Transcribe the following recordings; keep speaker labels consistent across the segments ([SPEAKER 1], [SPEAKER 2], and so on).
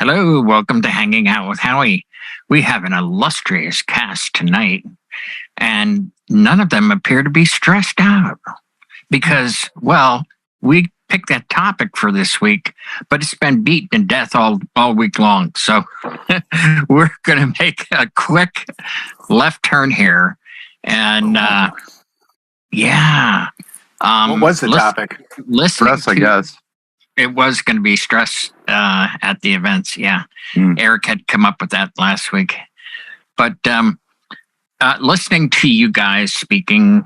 [SPEAKER 1] Hello, welcome to Hanging Out with Howie. We have an illustrious cast tonight, and none of them appear to be stressed out because, well, we picked that topic for this week, but it's been beaten to death all week long. So we're going to make a quick left turn here. And yeah.
[SPEAKER 2] What was the topic?
[SPEAKER 3] Stress, I guess.
[SPEAKER 1] It was going to be stress at the events. Yeah. Eric had come up with that last week. But listening to you guys speaking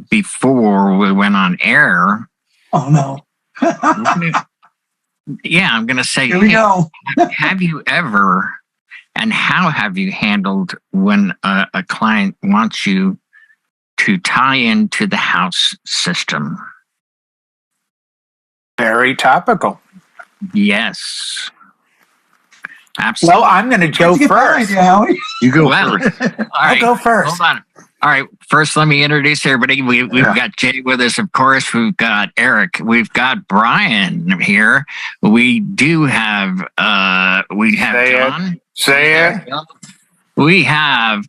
[SPEAKER 1] before we went on air.
[SPEAKER 4] Oh, no.
[SPEAKER 1] Yeah, I'm going to say,
[SPEAKER 4] here we go.
[SPEAKER 1] Have you ever, and how have you handled when a client wants you to tie into the house system?
[SPEAKER 2] Very topical.
[SPEAKER 1] Yes. Absolutely.
[SPEAKER 2] Well, I'm going to go first.
[SPEAKER 3] You go first.
[SPEAKER 1] All right.
[SPEAKER 2] I'll go first.
[SPEAKER 1] Hold on. All right. First, let me introduce everybody. We've got Jay with us, of course. We've got Eric. We've got Brian here. We do have John.
[SPEAKER 2] Say it.
[SPEAKER 1] We have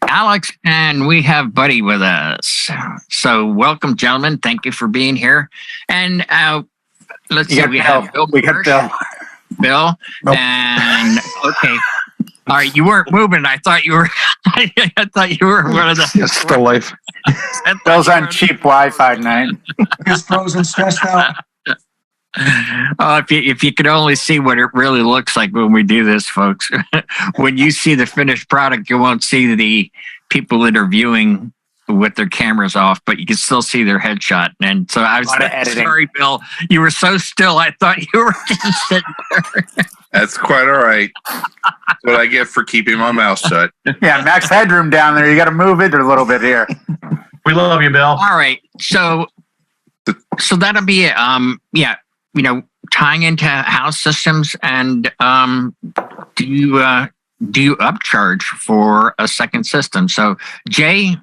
[SPEAKER 1] Alex, and we have Buddy with us. So welcome, gentlemen. Thank you for being here. And let's see. We have Bill.
[SPEAKER 2] We got Bill.
[SPEAKER 1] Bill.
[SPEAKER 2] Nope.
[SPEAKER 1] And okay. All right, you weren't moving. I thought you were. I thought you were one of the.
[SPEAKER 3] It's still life.
[SPEAKER 2] Bill's on cheap Wi-Fi tonight.
[SPEAKER 4] Just frozen, stressed out.
[SPEAKER 1] Oh, if you could only see what it really looks like when we do this, folks. When you see the finished product, you won't see the people interviewing with their cameras off, but you can still see their headshot. And so I was sorry, Bill. You were so still. I thought you were just sitting there.
[SPEAKER 5] That's quite all right. That's what I get for keeping my mouth shut.
[SPEAKER 2] Yeah, max headroom down there. You got to move it a little bit here.
[SPEAKER 3] We love you, Bill.
[SPEAKER 1] All right, so that'll be tying into house systems. And do you upcharge for a second system? So Jay,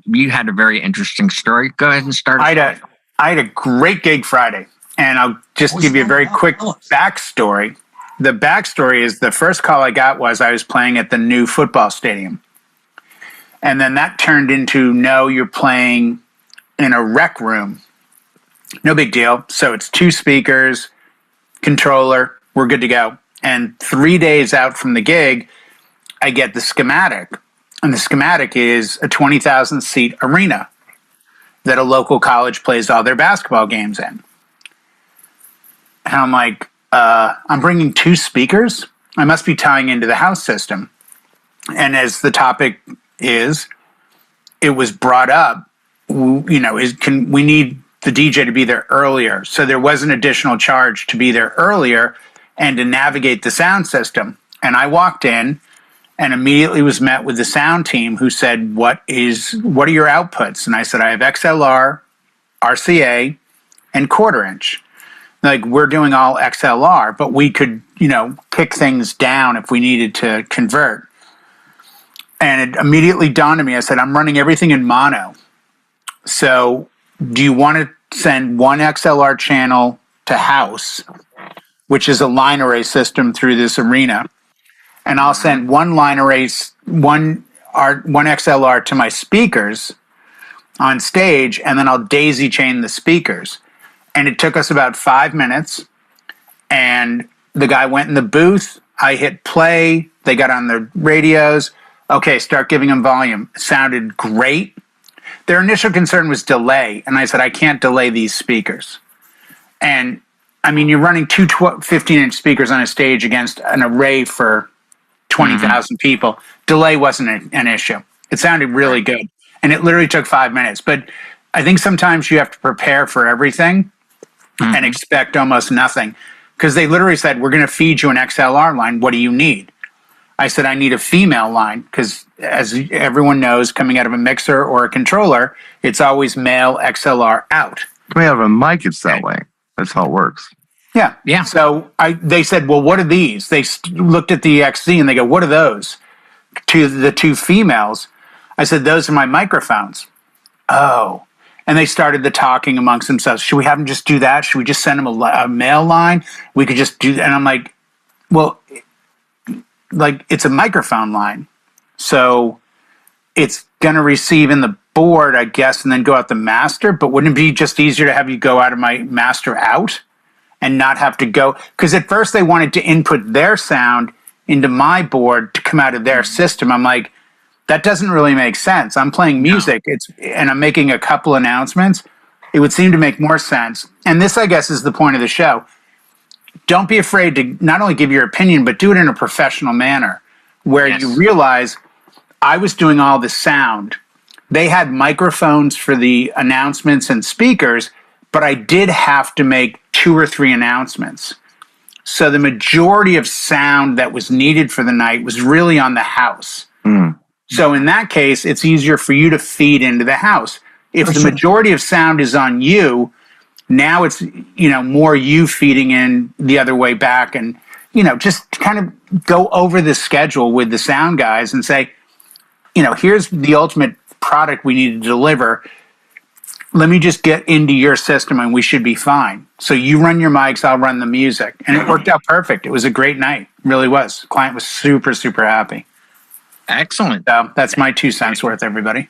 [SPEAKER 1] you had a very interesting story. Go ahead and start.
[SPEAKER 2] I had a great gig Friday, and I'll just give you a very quick backstory. The backstory is the first call I got was I was playing at the new football stadium. And then that turned into, no, you're playing in a rec room. No big deal. So it's 2 speakers, controller, we're good to go. And 3 days out from the gig, I get the schematic. And the schematic is a 20,000 seat arena that a local college plays all their basketball games in. And I'm like, I'm bringing 2 speakers. I must be tying into the house system. And as the topic is, it was brought up, we need the DJ to be there earlier. So there was an additional charge to be there earlier and to navigate the sound system. And I walked in and immediately was met with the sound team who said, what are your outputs? And I said, I have XLR, RCA, and 1/4 inch. Like, we're doing all XLR, but we could, kick things down if we needed to convert. And it immediately dawned on me. I said, I'm running everything in mono. So do you want to send one XLR channel to house, which is a line array system through this arena? And I'll send one line array, one XLR to my speakers on stage, and then I'll daisy chain the speakers. And it took us about 5 minutes, and the guy went in the booth. I hit play. They got on the radios. Okay, start giving them volume. It sounded great. Their initial concern was delay, and I said, I can't delay these speakers. And, I mean, you're running 2 15-inch speakers on a stage against an array for 20,000 people. Delay wasn't an issue. It sounded really good, and it literally took 5 minutes. But I think sometimes you have to prepare for everything and expect almost nothing, because they literally said, we're going to feed you an XLR line. What do you need? I said, I need a female line, because as everyone knows, coming out of a mixer or a controller, it's always male XLR out.
[SPEAKER 3] We have a mic, it's that way. That's how it works.
[SPEAKER 2] Yeah.
[SPEAKER 1] Yeah.
[SPEAKER 2] So they said, well, what are these? They looked at the XZ and they go, what are those? To the 2 females, I said, those are my microphones. Oh. And they started the talking amongst themselves. Should we have them just do that? Should we just send them a mail line? We could just do that. And I'm like, Well, like it's a microphone line. So it's going to receive in the board, I guess, and then go out the master. But wouldn't it be just easier to have you go out of my master out and not have to go? Because at first they wanted to input their sound into my board to come out of their system. I'm like, that doesn't really make sense. I'm playing music, and I'm making a couple announcements. It would seem to make more sense. And this, I guess, is the point of the show. Don't be afraid to not only give your opinion, but do it in a professional manner where you realize I was doing all the sound. They had microphones for the announcements and speakers, but I did have to make 2 or 3 announcements. So the majority of sound that was needed for the night was really on the house. So in that case, it's easier for you to feed into the house. If the majority of sound is on you, now it's, more you feeding in the other way back, and, just kind of go over the schedule with the sound guys and say, here's the ultimate product we need to deliver. Let me just get into your system and we should be fine. So you run your mics, I'll run the music. And it worked out perfect. It was a great night. It really was. The client was super, super happy.
[SPEAKER 1] Excellent.
[SPEAKER 2] So that's my 2 cents worth, everybody.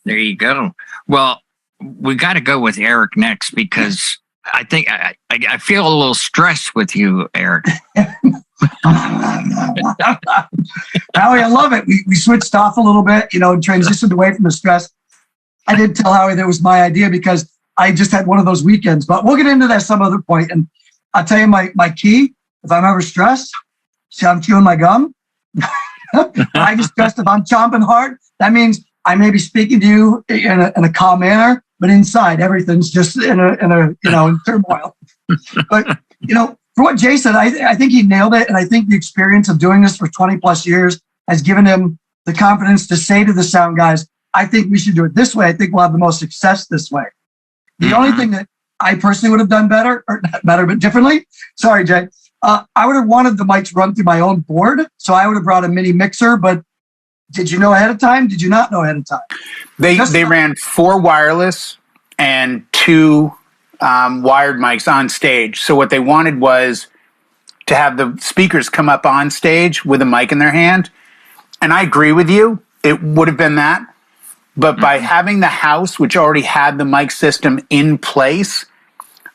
[SPEAKER 1] There you go. Well, we got to go with Eric next because I think I feel a little stressed with you, Eric.
[SPEAKER 4] Howie, I love it. We switched off a little bit, and transitioned away from the stress. I did tell Howie that was my idea because I just had one of those weekends, but we'll get into that some other point. And I'll tell you my key, if I'm ever stressed, see, I'm chewing my gum. I get stressed if I'm chomping hard. That means I may be speaking to you in a calm manner, but inside everything's just in turmoil. But for what Jay said, I think he nailed it, and I think the experience of doing this for 20 plus years has given him the confidence to say to the sound guys, I think we should do it this way. I think we'll have the most success this way. The only thing that I personally would have done better, or not better, but differently. Sorry, Jay. I would have wanted the mics run through my own board. So I would have brought a mini mixer, but did you know ahead of time? Did you not know ahead of time?
[SPEAKER 2] They ran 4 wireless and 2 wired mics on stage. So what they wanted was to have the speakers come up on stage with a mic in their hand. And I agree with you. It would have been that. But by having the house, which already had the mic system in place,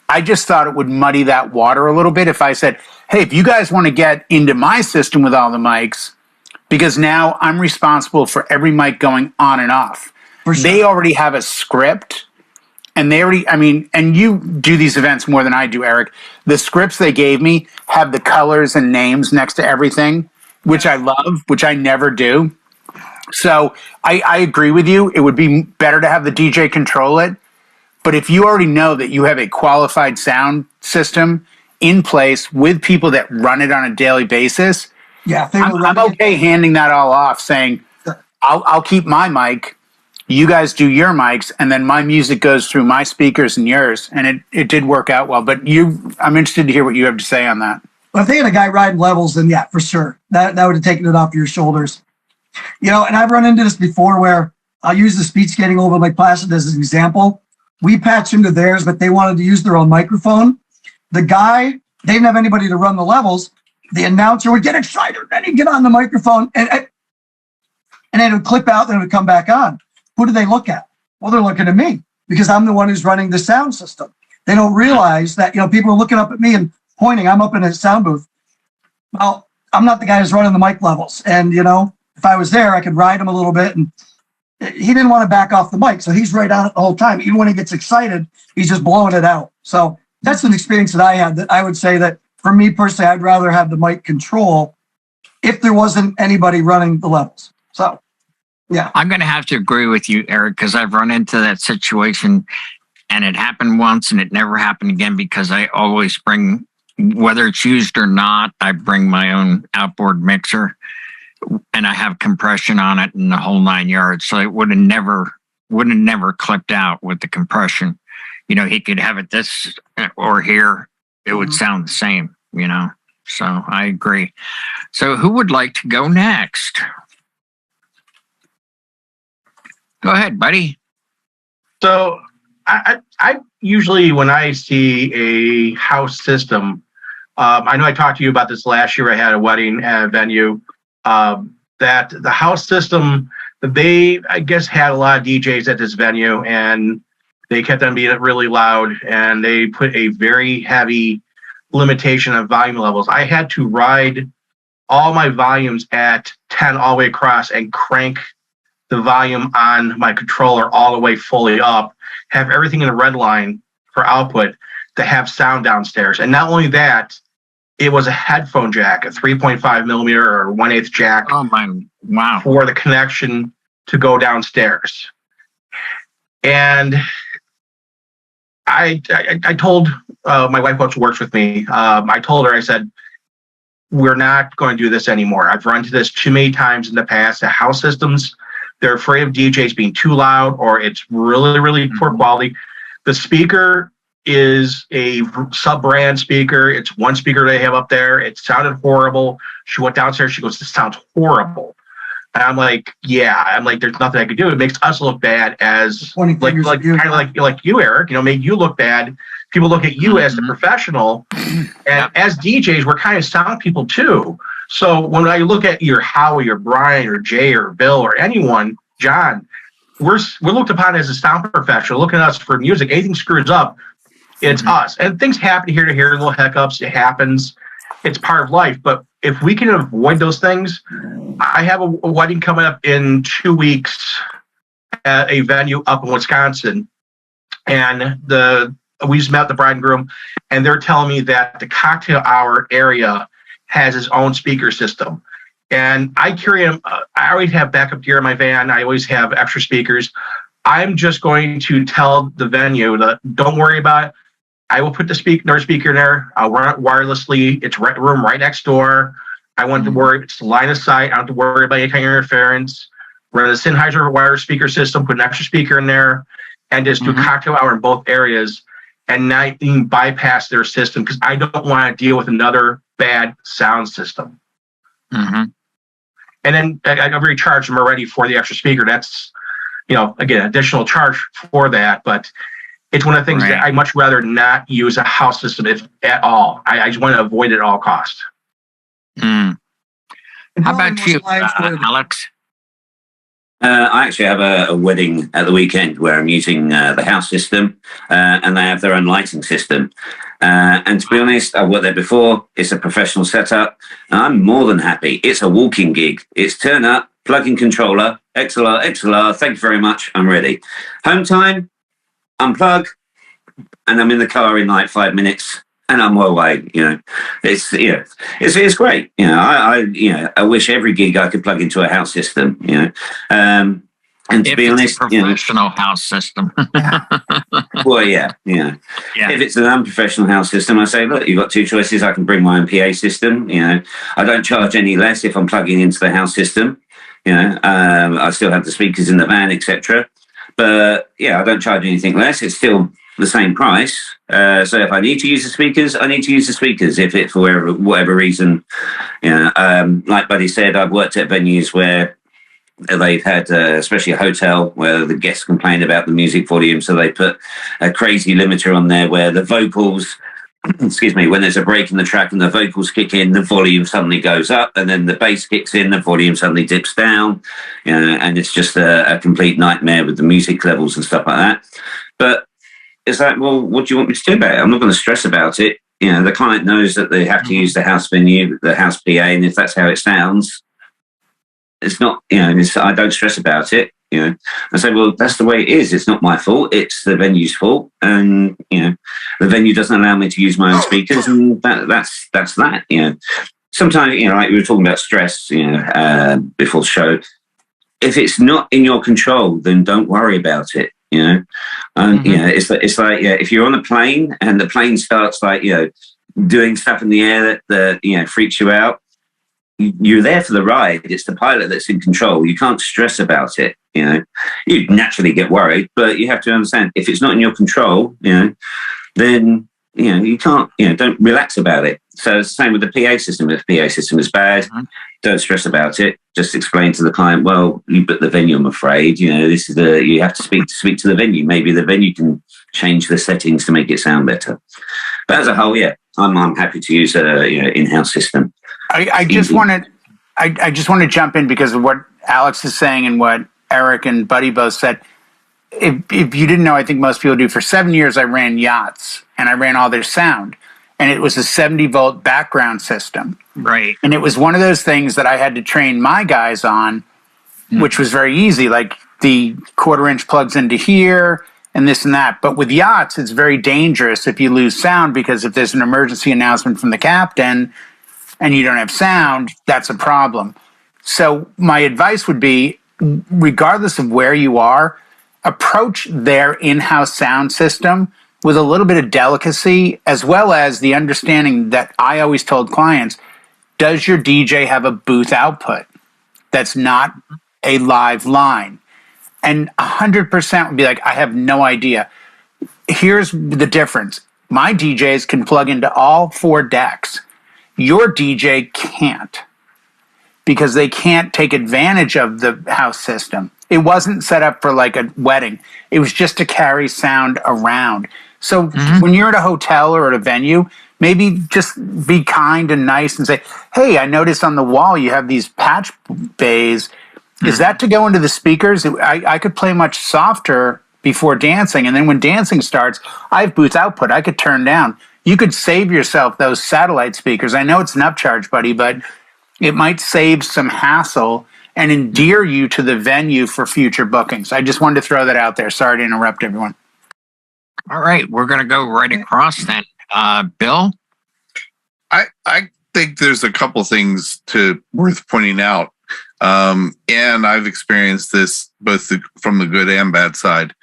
[SPEAKER 2] I just thought it would muddy that water a little bit if I said, hey, if you guys want to get into my system with all the mics, because now I'm responsible for every mic going on and off.
[SPEAKER 4] For sure.
[SPEAKER 2] They already have a script, and and you do these events more than I do, Eric. The scripts they gave me have the colors and names next to everything, which I love, which I never do. So I agree with you. It would be better to have the DJ control it. But if you already know that you have a qualified sound system in place with people that run it on a daily basis, I'm okay handing that all off, saying, I'll keep my mic, you guys do your mics, and then my music goes through my speakers and yours. And it did work out well. But I'm interested to hear what you have to say on that.
[SPEAKER 4] Well, if they had a guy riding levels, then yeah, for sure. That would have taken it off your shoulders. And I've run into this before where I'll use the speed skating over Lake Placid as an example. We patched into theirs, but they wanted to use their own microphone. The guy, they didn't have anybody to run the levels. The announcer would get excited, then he'd get on the microphone, and it would clip out, then it would come back on. Who do they look at? Well, they're looking at me because I'm the one who's running the sound system. They don't realize that, people are looking up at me and pointing. I'm up in a sound booth. Well, I'm not the guy who's running the mic levels. And, if I was there, I could ride him a little bit. And he didn't want to back off the mic. So he's right on it the whole time. Even when he gets excited, he's just blowing it out. So that's an experience that I had that I would say that for me personally, I'd rather have the mic control if there wasn't anybody running the levels. So, yeah.
[SPEAKER 1] I'm going to have to agree with you, Eric, because I've run into that situation and it happened once and it never happened again because I always bring, whether it's used or not, I bring my own outboard mixer. And I have compression on it and the whole 9 yards. So it would have never clipped out with the compression. He could have it this or here. It would sound the same, So I agree. So who would like to go next? Go ahead, buddy.
[SPEAKER 6] So I usually, when I see a house system, I know I talked to you about this last year. I had a wedding at a venue. That the house system, they, I guess, had a lot of DJs at this venue, and they kept on being really loud, and they put a very heavy limitation of volume levels. I had to ride all my volumes at 10 all the way across and crank the volume on my controller all the way fully up, have everything in the red line for output to have sound downstairs. And not only that, it was a headphone jack, a 3.5 millimeter or 1/8 jack.
[SPEAKER 1] Oh my, wow.
[SPEAKER 6] For the connection to go downstairs. And I told my wife, who works with me, I told her, I said, we're not going to do this anymore. I've run to this too many times in the past. The house systems, they're afraid of DJs being too loud, or it's really, really poor quality. The speaker is a sub-brand speaker. It's one speaker they have up there. It sounded horrible. She went downstairs. She goes, this sounds horrible. And I'm like, yeah. I'm like, there's nothing I could do. It makes us look bad as like kind of like you, Eric. You know, made you look bad. People look at you as a professional, and as DJs, we're kind of sound people too. So when I look at your Howie or Brian or Jay or Bill or anyone, John, we're looked upon as a sound professional. Looking at us for music, anything screws up, it's us. And things happen here to here, little hiccups. It happens. It's part of life. But if we can avoid those things, I have a wedding coming up in 2 weeks at a venue up in Wisconsin, and we just met the bride and groom, and they're telling me that the cocktail hour area has its own speaker system. And I carry them. I always have backup gear in my van. I always have extra speakers. I'm just going to tell the venue that don't worry about it. I will put the speaker in there. I'll run it wirelessly. It's room right next door. I want to worry. It's line of sight. I don't have to worry about any kind of interference. Run a Sennheiser wire speaker system. Put an extra speaker in there, and just do cocktail hour in both areas, and not even bypass their system, because I don't want to deal with another bad sound system. And then I've already charged them already for the extra speaker. That's, you know, again, additional charge for that. But it's one of the things that I much rather not use a house system at all. I just want to avoid it at all costs.
[SPEAKER 1] How about you, Alex?
[SPEAKER 7] I actually have a wedding at the weekend where I'm using the house system, and they have their own lighting system. And to be honest, I've worked there before. It's a professional setup, and I'm more than happy. It's a walking gig. It's turn up, plug in controller, XLR, thank you very much, I'm ready. Home time, unplug, and I'm in the car in like 5 minutes. And I'm well away, you know. It's great, you know. I wish every gig I could plug into a house system, you know. And to be honest,
[SPEAKER 1] professional house system.
[SPEAKER 7] Well, yeah. If it's an unprofessional house system, I say, look, you've got two choices. I can bring my own PA system, you know. I don't charge any less if I'm plugging into the house system, you know. I still have the speakers in the van, etc. But yeah, I don't charge anything less. It's still the same price. So if I need to use the speakers, I need to use the speakers. If it, for whatever reason, you know, like Buddy said, I've worked at venues where they've had, especially a hotel, where the guests complain about the music volume. So they put a crazy limiter on there where the vocals, excuse me, when there's a break in the track and the vocals kick in, the volume suddenly goes up, and then the bass kicks in, the volume suddenly dips down, you know, and it's just a complete nightmare with the music levels and stuff like that. But it's like, well, what do you want me to do about it? I'm not going to stress about it. You know, the client knows that they have to use the house venue, the house PA, and if that's how it sounds, it's not, you know, I don't stress about it. You know, I say, well, that's the way it is. It's not my fault. It's the venue's fault. And, you know, the venue doesn't allow me to use my own speakers, and that's that, you know. Sometimes, you know, like we were talking about stress, you know, before the show, if it's not in your control, then don't worry about it. You know, and you know, it's like yeah, if you're on a plane and the plane starts like, you know, doing stuff in the air that you know, freaks you out, you're there for the ride. It's the pilot that's in control. You can't stress about it. You know, you naturally get worried, but you have to understand if it's not in your control, you know, then you know, you can't, you know, don't relax about it. So it's the same with the PA system. If the PA system is bad, don't stress about it. Just explain to the client, well, you booked the venue, I'm afraid. You know, this is you have to speak to the venue. Maybe the venue can change the settings to make it sound better. But as a whole, yeah, I'm happy to use a in-house system.
[SPEAKER 2] I just want to jump in because of what Alex is saying and what Eric and Buddy both said. If you didn't know, I think most people do. For 7 years, I ran yachts and I ran all their sound, and it was a 70-volt background system.
[SPEAKER 1] Right.
[SPEAKER 2] And it was one of those things that I had to train my guys on, which was very easy. Like the 1/4-inch plugs into here and this and that. But with yachts, it's very dangerous if you lose sound, because if there's an emergency announcement from the captain and you don't have sound, that's a problem. So my advice would be, regardless of where you are, approach their in-house sound system with a little bit of delicacy, as well as the understanding that I always told clients, does your DJ have a booth output that's not a live line? And 100% would be like, I have no idea. Here's the difference. My DJs can plug into all 4 decks. Your DJ can't, because they can't take advantage of the house system. It wasn't set up for like a wedding. It was just to carry sound around. So when you're at a hotel or at a venue, maybe just be kind and nice and say, hey, I noticed on the wall you have these patch bays. Is that to go into the speakers? I could play much softer before dancing, and then when dancing starts, I have booth output I could turn down. You could save yourself those satellite speakers. I know it's an upcharge, buddy, but it might save some hassle and endear you to the venue for future bookings. I just wanted to throw that out there. Sorry to interrupt everyone.
[SPEAKER 1] All right, we're going to go right across then. Bill?
[SPEAKER 5] I think there's a couple things worth pointing out. And I've experienced this both from the good and bad side.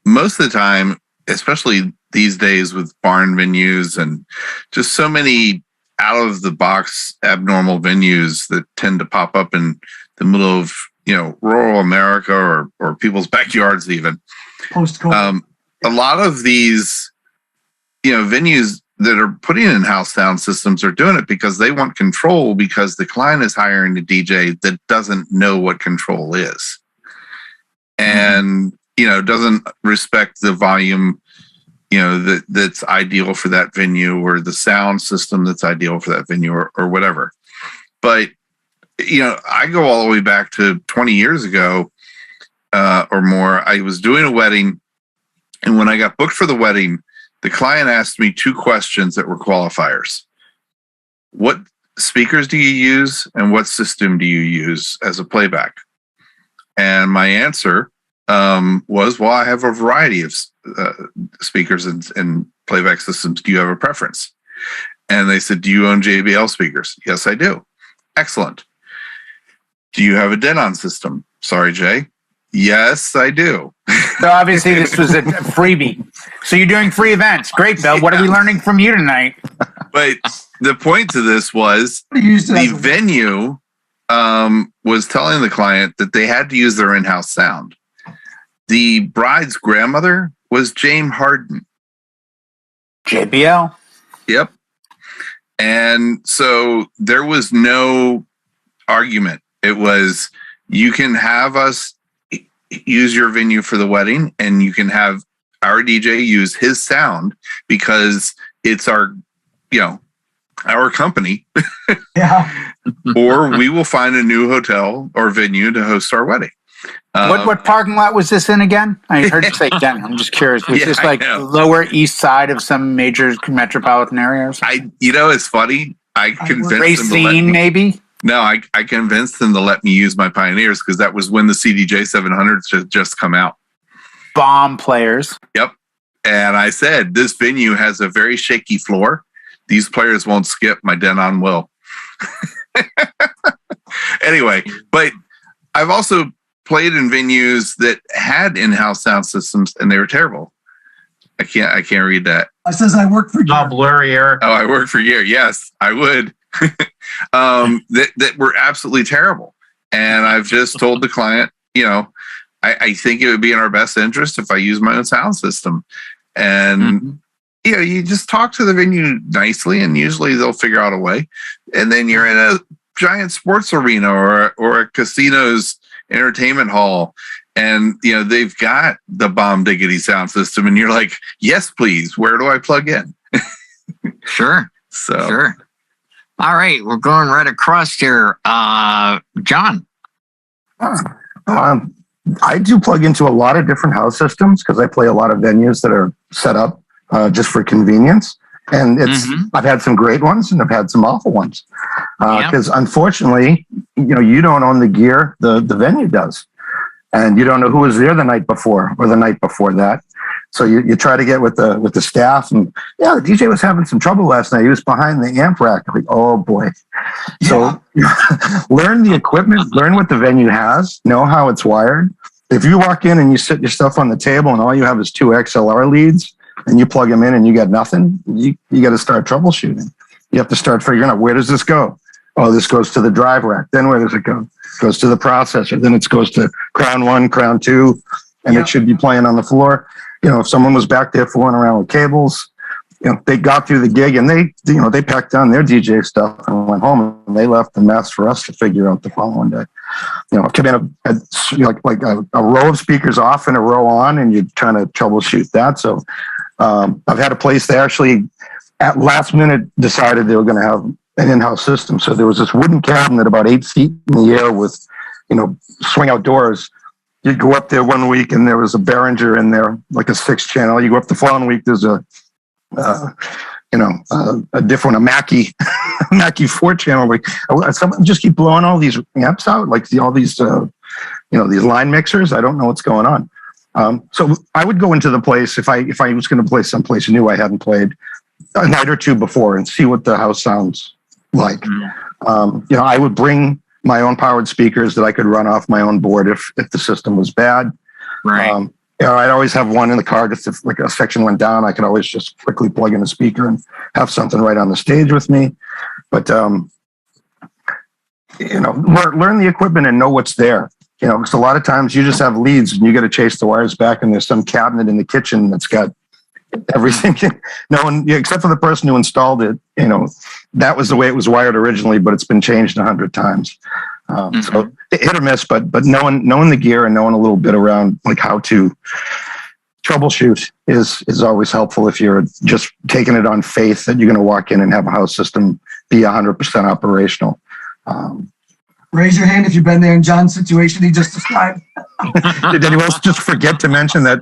[SPEAKER 5] Most of the time, especially these days with barn venues and just so many out of the box abnormal venues that tend to pop up in the middle of, rural America or people's backyards even.
[SPEAKER 4] Post-COVID.
[SPEAKER 5] A lot of these, venues that are putting in house sound systems are doing it because they want control, because the client is hiring a DJ that doesn't know what control is and, doesn't respect the volume, that's ideal for that venue, or the sound system that's ideal for that venue, or whatever. But, I go all the way back to 20 years ago or more. I was doing a wedding, and when I got booked for the wedding, the client asked me 2 questions that were qualifiers. What speakers do you use, and what system do you use as a playback? And my answer was, well, I have a variety of speakers and playback systems. Do you have a preference? And they said, do you own JBL speakers? Yes, I do. Excellent. Do you have a Denon system? Sorry, Jay. Yes, I do.
[SPEAKER 2] So obviously this was a freebie. So you're doing free events. Great, Bill. What are we learning from you tonight?
[SPEAKER 5] But the point to this was the venue was telling the client that they had to use their in-house sound. The bride's grandmother was James Harden.
[SPEAKER 2] JBL.
[SPEAKER 5] Yep. And so there was no argument. It was, you can have us use your venue for the wedding, and you can have our DJ use his sound because it's our company.
[SPEAKER 4] Yeah.
[SPEAKER 5] Or we will find a new hotel or venue to host our wedding.
[SPEAKER 2] What parking lot was this in again? I heard you say Denton. I'm just curious. Was this like lower east side of some major metropolitan area or something?
[SPEAKER 5] It's funny. I convinced
[SPEAKER 2] Racine, maybe?
[SPEAKER 5] No, I convinced them to let me use my Pioneers because that was when the CDJ 700s had just come out.
[SPEAKER 2] Bomb players.
[SPEAKER 5] Yep. And I said, this venue has a very shaky floor. These players won't skip. My Denon will. Anyway, but I've also played in venues that had in-house sound systems and they were terrible. I can't read that.
[SPEAKER 4] It says I work for
[SPEAKER 6] Not blurry, Eric.
[SPEAKER 5] Oh, I work for Gear. Yes, I would. That were absolutely terrible. And I've just told the client, I think it would be in our best interest if I use my own sound system. And, you just talk to the venue nicely and usually they'll figure out a way. And then you're in a giant sports arena or a casino's entertainment hall. And, they've got the bomb diggity sound system. And you're like, yes, please. Where do I plug in?
[SPEAKER 1] Sure.
[SPEAKER 5] So
[SPEAKER 1] Sure. All right, we're going right across here. John.
[SPEAKER 8] I do plug into a lot of different house systems because I play a lot of venues that are set up just for convenience. And I've had some great ones and I've had some awful ones. Because unfortunately, you don't own the gear, the venue does. And you don't know who was there the night before or the night before that. So you try to get with the staff, and the DJ was having some trouble last night. He was behind the amp rack. Like, oh boy. So learn the equipment, learn what the venue has, know how it's wired. If you walk in and you sit your stuff on the table and all you have is 2 XLR leads and you plug them in and you got nothing, you got to start troubleshooting. You have to start figuring out, where does this go? Oh, this goes to the drive rack. Then where does it go? It goes to the processor. Then it goes to crown 1, crown 2, and it should be playing on the floor. If someone was back there fooling around with cables, they got through the gig and they packed down their DJ stuff and went home, and they left the mess for us to figure out the following day. Come in like a row of speakers off and a row on, and you're trying to troubleshoot that. So I've had a place, they actually at last minute decided they were going to have an in-house system. So there was this wooden cabinet about 8 feet in the air with, swing out doors. You'd go up there one week and there was a Behringer in there, like a 6-channel. You go up the following week, there's a different, a Mackie, Mackie 4-channel. Like, someone just keep blowing all these amps out, like all these, these line mixers. I don't know what's going on. So I would go into the place if I was going to play someplace new I hadn't played a night or two before and see what the house sounds like. I would bring my own powered speakers that I could run off my own board if the system was bad.
[SPEAKER 1] Right.
[SPEAKER 8] I'd always have one in the car, just if like a section went down, I could always just quickly plug in a speaker and have something right on the stage with me. But learn the equipment and know what's there. Because a lot of times you just have leads and you got to chase the wires back, and there's some cabinet in the kitchen that's got everything. No one, except for the person who installed it, that was the way it was wired originally, but it's been changed 100 times. So hit or miss, but knowing the gear and knowing a little bit around like how to troubleshoot is always helpful if you're just taking it on faith that you're going to walk in and have a house system be 100% operational.
[SPEAKER 4] Raise your hand if you've been there in John's situation he just described.
[SPEAKER 8] Did anyone else just forget to mention that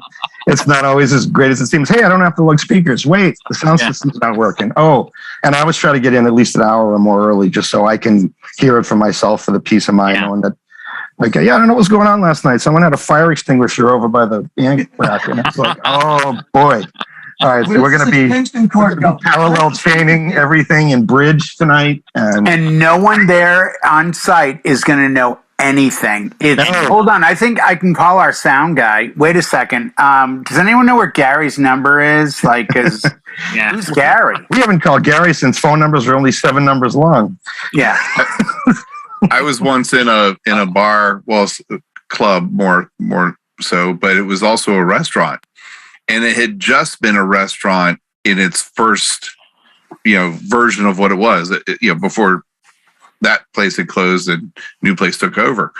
[SPEAKER 8] it's not always as great as it seems? Hey, I don't have to lug speakers. Wait, the sound system's not working. Oh, and I always try to get in at least an hour or more early just so I can hear it for myself for the peace of mind knowing that, I don't know what was going on last night. Someone had a fire extinguisher over by the amp rack, and it's like, oh boy. All right, so we're going to be parallel chaining everything in bridge tonight.
[SPEAKER 2] And no one there on site is going to know anything. Hold on, I think I can call our sound guy. Wait a second. Does anyone know where Gary's number is? Like, who's Gary?
[SPEAKER 8] We haven't called Gary since phone numbers are only 7 numbers long.
[SPEAKER 2] Yeah.
[SPEAKER 5] I was once in a bar, club more so, but it was also a restaurant. And it had just been a restaurant in its first, version of what it was, before that place had closed and new place took over.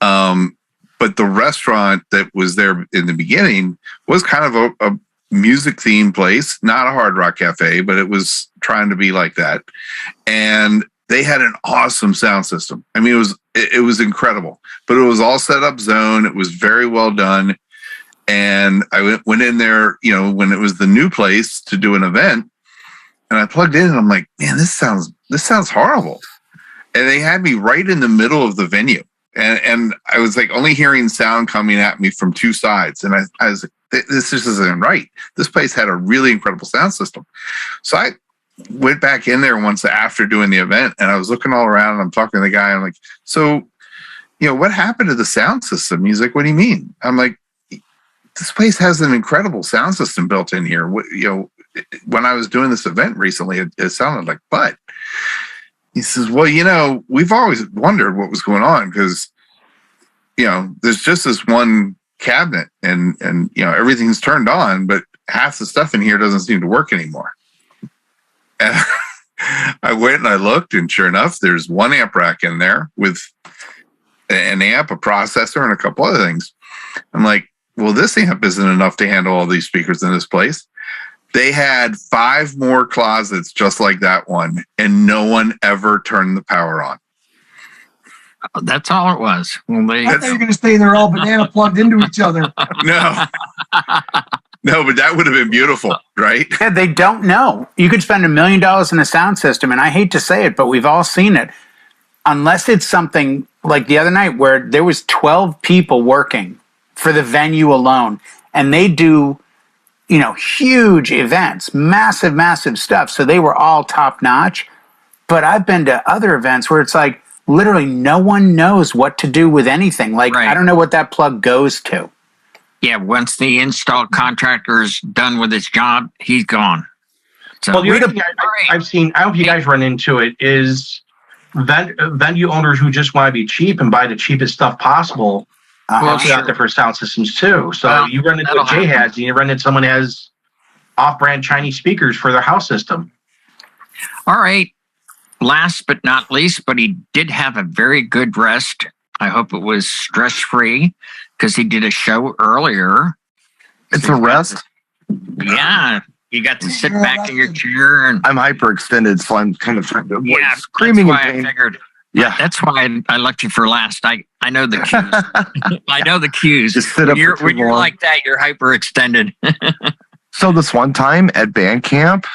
[SPEAKER 5] But the restaurant that was there in the beginning was kind of a music themed place, not a hard rock cafe, but it was trying to be like that. And they had an awesome sound system. I mean, it was incredible, but it was all set up zone. It was very well done. And I went in there, when it was the new place to do an event, and I plugged in and I'm like, man, this sounds horrible. And they had me right in the middle of the venue. And I was like only hearing sound coming at me from 2 sides. And I was like, this just isn't right. This place had a really incredible sound system. So I went back in there once after doing the event, and I was looking all around and I'm talking to the guy. I'm like, so, what happened to the sound system? He's like, what do you mean? I'm like, this place has an incredible sound system built in here. When I was doing this event recently, it sounded like butt. He says, well, we've always wondered what was going on because, there's just this one cabinet and everything's turned on, but half the stuff in here doesn't seem to work anymore. And I went and I looked, and sure enough, there's one amp rack in there with an amp, a processor, and a couple other things. I'm like, well, this amp isn't enough to handle all these speakers in this place. They had 5 more closets just like that one, and no one ever turned the power on.
[SPEAKER 1] That's all it was. Well,
[SPEAKER 4] I thought you were going to stay there all banana plugged into each other.
[SPEAKER 5] No. No, but that would have been beautiful, right?
[SPEAKER 2] Yeah, they don't know. You could spend $1 million in a sound system, and I hate to say it, but we've all seen it. Unless it's something like the other night where there was 12 people working for the venue alone, and they do, huge events, massive, massive stuff. So they were all top notch. But I've been to other events where it's like literally no one knows what to do with anything. Like, I don't know what that plug goes to.
[SPEAKER 1] Yeah, once the install contractor's done with his job, he's gone. So
[SPEAKER 6] well, the other thing I've seen, I hope you guys run into it, is venue owners who just want to be cheap and buy the cheapest stuff possible. Out there for sound systems too. So you run into what Jay has, and you run into someone who has off-brand Chinese speakers for their house system.
[SPEAKER 1] All right. Last but not least, but he did have a very good rest. I hope it was stress-free because he did a show earlier.
[SPEAKER 3] It's a rest?
[SPEAKER 1] Yeah. You got to sit back in your chair. And
[SPEAKER 3] I'm hyperextended, so I'm kind of trying to
[SPEAKER 1] screaming in pain. I figured. Yeah, that's why I left you for last. I know the cues. I know the cues.
[SPEAKER 3] Just sit up
[SPEAKER 1] when you're like that, you're hyperextended.
[SPEAKER 3] So this one time at band camp.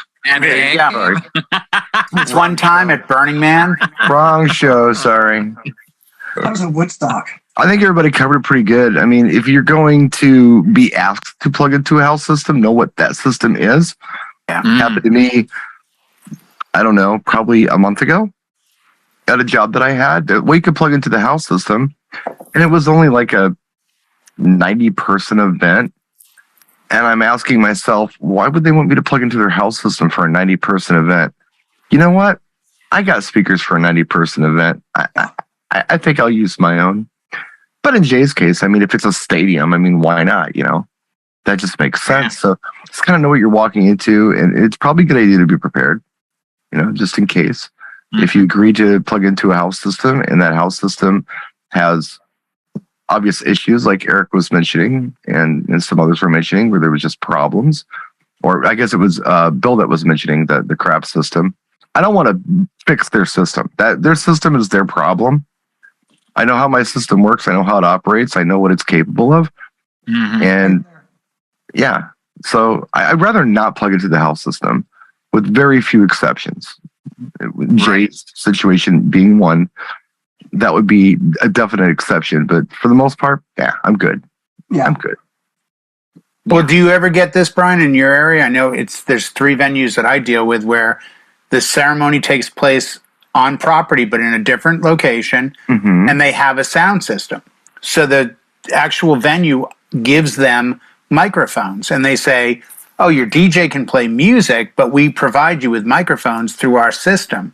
[SPEAKER 2] This one time at Burning Man.
[SPEAKER 3] Wrong show, sorry.
[SPEAKER 4] That was in Woodstock.
[SPEAKER 3] I think everybody covered it pretty good. I mean, if you're going to be asked to plug into a house system, know what that system is.
[SPEAKER 2] Yeah.
[SPEAKER 3] Happened to me, I don't know, probably a month ago. At a job that I had, we could plug into the house system, and it was only like a 90-person event. And I'm asking myself, why would they want me to plug into their house system for a 90-person event? You know what? I got speakers for a 90-person event. I think I'll use my own. But in Jay's case, I mean, if it's a stadium, I mean, why not? That just makes sense. So just kind of know what you're walking into, and it's probably a good idea to be prepared, just in case. If you agree to plug into a house system and that house system has obvious issues like Eric was mentioning and some others were mentioning where there was just problems, or I guess it was Bill that was mentioning the crap system. I don't want to fix their system. That their system is their problem. I know how my system works. I know how it operates. I know what it's capable of. And yeah, so I'd rather not plug into the house system with very few exceptions. Jay's situation being one, that would be a definite exception. But for the most part, I'm good. Yeah, I'm good.
[SPEAKER 2] Well, do you ever get this, Brian, in your area? I know there's 3 venues that I deal with where the ceremony takes place on property, but in a different location, and they have a sound system. So the actual venue gives them microphones, and they say, oh, your DJ can play music, but we provide you with microphones through our system.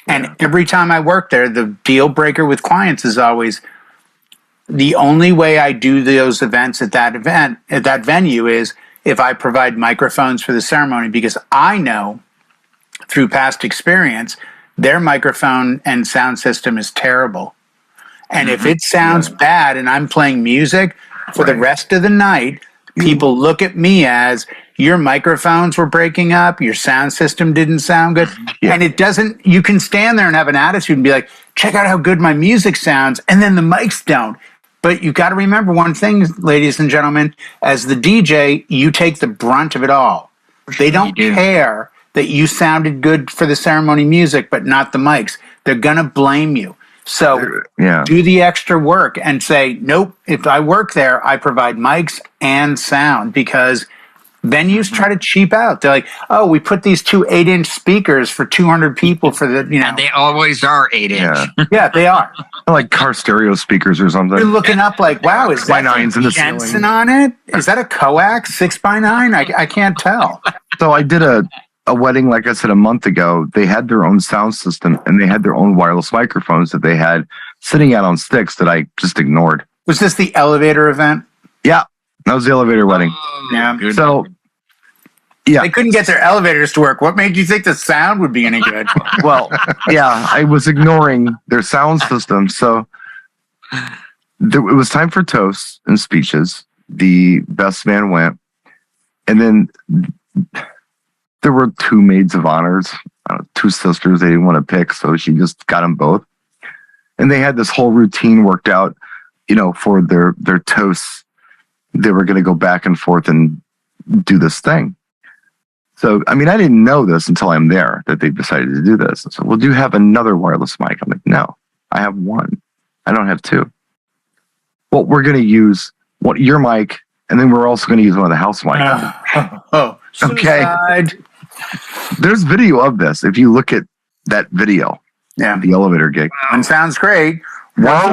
[SPEAKER 2] And every time I work there, the deal breaker with clients is always the only way I do those events at that venue is if I provide microphones for the ceremony, because I know through past experience, their microphone and sound system is terrible. And if it sounds bad and I'm playing music for the rest of the night, people look at me as your microphones were breaking up, your sound system didn't sound good. And it doesn't, you can stand there and have an attitude and be like, check out how good my music sounds. And then the mics don't. But you got to remember one thing, ladies and gentlemen, as the DJ, you take the brunt of it all. They don't care that you sounded good for the ceremony music, but not the mics. They're going to blame you. So do the extra work and say, nope, if I work there, I provide mics and sound, because venues try to cheap out. They're like, oh, we put these 2 8-inch speakers for 200 people for the,
[SPEAKER 1] And they always are 8-inch.
[SPEAKER 2] Yeah, they are.
[SPEAKER 3] Like car stereo speakers or something.
[SPEAKER 2] You're looking up like, wow, is that Jensen on it? Is that a coax 6x9? I can't tell.
[SPEAKER 3] So I did a wedding, like I said, a month ago. They had their own sound system and they had their own wireless microphones that they had sitting out on sticks that I just ignored.
[SPEAKER 2] Was this the elevator event?
[SPEAKER 3] Yeah, that was the elevator wedding.
[SPEAKER 2] Yeah.
[SPEAKER 3] So, yeah.
[SPEAKER 2] They couldn't get their elevators to work. What made you think the sound would be any good?
[SPEAKER 3] Well, yeah, I was ignoring their sound system. So it was time for toasts and speeches. The best man went. And then there were two maids of honors, two sisters they didn't want to pick, so she just got them both. And they had this whole routine worked out, for their toasts. They were going to go back and forth and do this thing. So, I didn't know this until I'm there, that they decided to do this. So, well, do you have another wireless mic? I'm like, no, I have one. I don't have two. Well, we're going to use your mic, and then we're also going to use one of the house mics. Okay. There's video of this. If you look at that video, the elevator gig.
[SPEAKER 2] One sounds great. One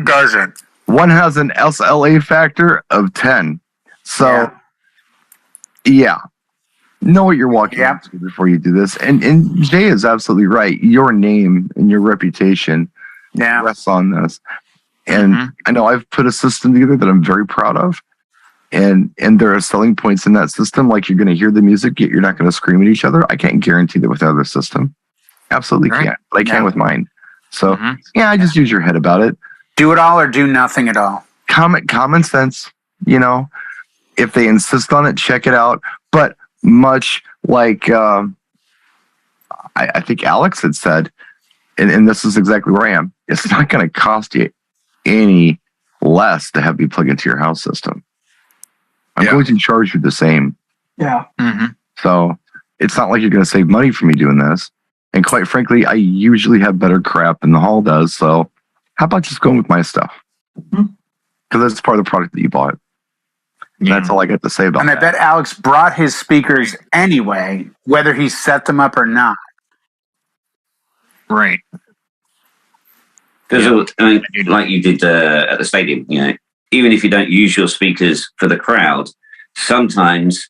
[SPEAKER 2] doesn't.
[SPEAKER 3] One has an SLA factor of 10. So, yeah. Know what you're walking into before you do this. And Jay is absolutely right. Your name and your reputation rests on this. And I know I've put a system together that I'm very proud of. And there are selling points in that system, like you're going to hear the music, yet you're not going to scream at each other. I can't guarantee that with other system. Absolutely can't. But I can with mine. So, I just use your head about it.
[SPEAKER 2] Do it all or do nothing at all.
[SPEAKER 3] Common sense, if they insist on it, check it out. But much like I think Alex had said, and this is exactly where I am, it's not going to cost you any less to have you plug into your house system. I'm going to charge you the same.
[SPEAKER 4] Yeah.
[SPEAKER 3] So it's not like you're going to save money for me doing this. And quite frankly, I usually have better crap than the hall does. So how about just going with my stuff? Because that's part of the product that you bought. That's all I got to say about that.
[SPEAKER 2] And I bet Alex brought his speakers anyway, whether he set them up or not.
[SPEAKER 1] Right.
[SPEAKER 7] Because like you did at the stadium, even if you don't use your speakers for the crowd, sometimes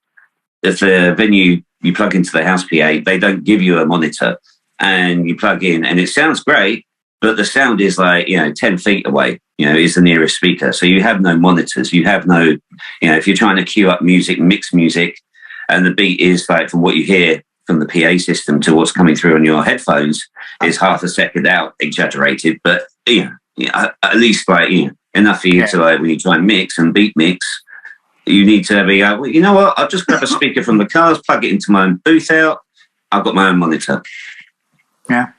[SPEAKER 7] if the venue you plug into the house PA, they don't give you a monitor, and you plug in and it sounds great, but the sound is like 10 feet away. Is the nearest speaker, so you have no monitors. You have no, if you're trying to queue up music, mix music, and the beat is like from what you hear from the PA system to what's coming through on your headphones is half a second out, exaggerated, but at least enough for you to when you try and mix and beat mix, you need to be well, you know what? I'll just grab a speaker from the cars, plug it into my own booth out. I've got my own monitor.
[SPEAKER 2] Yeah.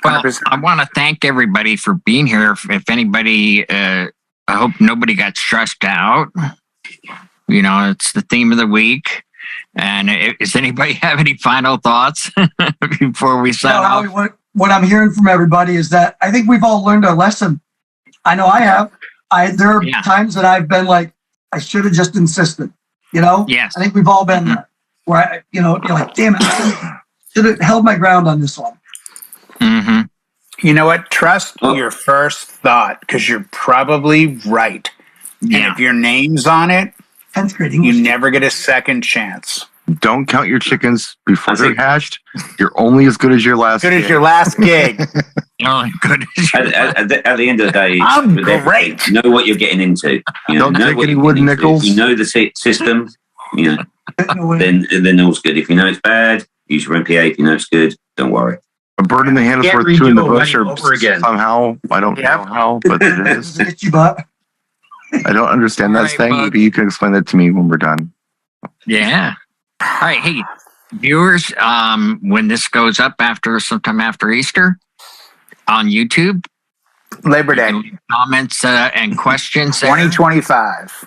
[SPEAKER 1] Well, I want to thank everybody for being here. If anybody, I hope nobody got stressed out. It's the theme of the week. And does anybody have any final thoughts before we sign off?
[SPEAKER 4] Howie, what I'm hearing from everybody is that I think we've all learned our lesson. I know I have. There are times that I've been like, I should have just insisted.
[SPEAKER 1] Yes.
[SPEAKER 4] I think we've all been there. Where you're like, damn it, I should have held my ground on this one.
[SPEAKER 2] You know what? Trust your first thought, because you're probably right. And if your name's on it,
[SPEAKER 4] 10th grade English,
[SPEAKER 2] you never get a second chance.
[SPEAKER 3] Don't count your chickens before they're hatched. You're only as good as your last
[SPEAKER 2] gig. As your last gig.
[SPEAKER 7] Good at the end of the day,
[SPEAKER 2] I'm great.
[SPEAKER 7] You know what you're getting into.
[SPEAKER 3] Don't take any wooden nickels.
[SPEAKER 7] If you know the system, then all's good. If you know it's bad, use your MPA. If you know it's good, don't worry.
[SPEAKER 3] A bird in the hand is worth two in the bush, or somehow, I don't know how, but it is. I don't understand that thing. Maybe you can explain that to me when we're done.
[SPEAKER 1] Yeah. All right. Hey, viewers, when this goes up sometime after Easter on YouTube,
[SPEAKER 2] Labor Day,
[SPEAKER 1] comments and questions.
[SPEAKER 2] 2025.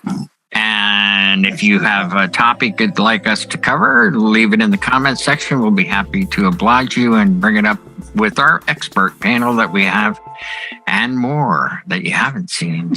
[SPEAKER 1] And if you have a topic you'd like us to cover, leave it in the comments section. We'll be happy to oblige you and bring it up with our expert panel that we have and more that you haven't seen.